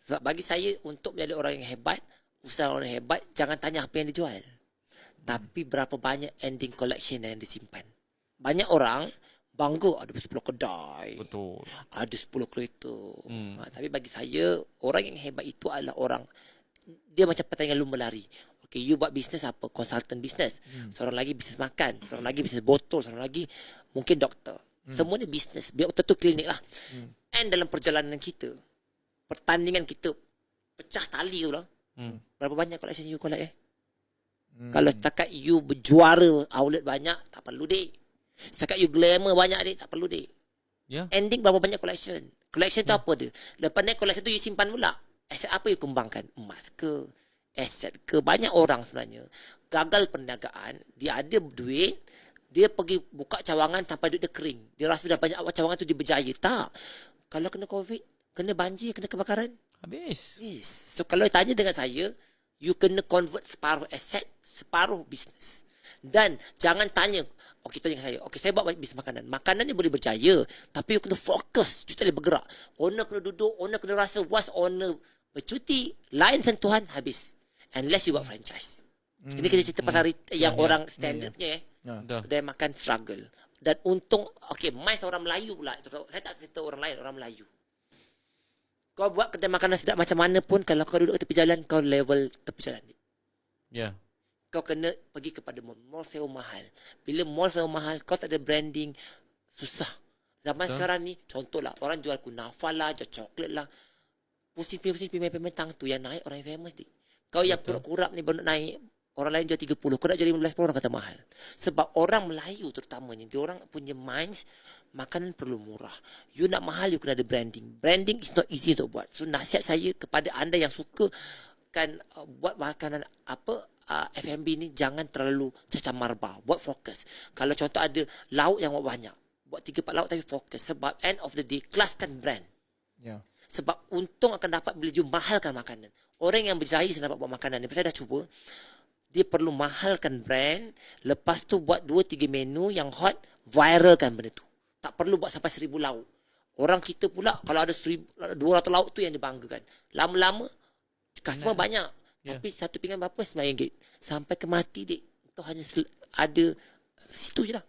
Sebab bagi saya, untuk menjadi orang yang hebat, usaha orang yang hebat, jangan tanya apa yang dijual. Tapi berapa banyak ending collection yang disimpan. Banyak orang bangga ada 10 kedai. Betul. Ada 10 kereta. Tapi bagi saya, orang yang hebat itu adalah orang, dia macam pertandingan lumba lari. Okay, you buat bisnes apa? Consultant bisnes. Seorang lagi bisnes makan. Seorang lagi bisnes botol. Seorang lagi mungkin doktor. Semua ni bisnes. Biar tentu klinik lah. And dalam perjalanan kita, pertandingan kita, pecah tali tu lah. Berapa banyak collection you collect Kalau setakat you berjuara outlet banyak, tak perlu dek. Setakat you glamour banyak dek, tak perlu dek. Ya. Ending berapa banyak collection. Collection tu apa dia? Lepas ni collection tu you simpan pula. Aset apa you kembangkan? Emas ke? Aset ke? Banyak orang sebenarnya gagal perniagaan, dia ada duit, dia pergi buka cawangan sampai duit dia kering. Dia rasa dah banyak cawangan tu dia berjaya. Tak. Kalau kena COVID, kena banjir, kena kebakaran, Habis. yes. So kalau tanya dengan saya, you kena convert separuh aset, separuh bisnes. Dan jangan tanya, okay, tanya saya, okay, saya buat bisnes makanan. Makanan ni boleh berjaya, tapi you kena fokus, you tak boleh bergerak. Owner kena duduk, owner kena rasa, once owner bercuti, lain sentuhan, habis. Unless you buat franchise. Ini kita cerita pasal yang orang standard punya kedai makan struggle. Dan untung, okay, mais orang Melayu pula. Saya tak cerita orang lain, orang Melayu. Kau buat kedai makanan sedap macam mana pun, kalau kau duduk tepi jalan, kau level tepi jalan. Ya. Kau kena pergi kepada mall. Mall sewa mahal. Bila mall sewa mahal, kau tak ada branding, susah. Zaman sekarang ni, contohlah, orang jual kunafa lah, jual coklat lah. Pusing-pusing pimen-pimen tu yang naik orang yang famous ni. Kau yang kurap-kurap ni baru naik, orang lain jual 30, kau nak jual 15 pun orang kata mahal. Sebab orang Melayu terutamanya, dia orang punya minds, makanan perlu murah. You nak mahal, you kena ada branding. Branding is not easy untuk buat. So nasihat saya kepada anda yang suka kan buat makanan apa, F&B ni, jangan terlalu cacah marba. Buat fokus. Kalau contoh ada lauk yang buat banyak, buat 3-4 lauk tapi fokus. Sebab end of the day, kelaskan brand. Sebab untung akan dapat bila you mahalkan makanan. Orang yang berjaya dapat buat makanan ni, saya dah cuba, dia perlu mahalkan brand, lepas tu buat 2-3 menu yang hot, viralkan benda tu. Tak perlu buat sampai 1000 lauk. Orang kita pula, kalau ada 200 lauk tu yang dibanggakan. Lama-lama, customer banyak. Tapi satu pinggan berapa? RM9. Sampai ke mati, dek. Itu hanya ada situ je lah.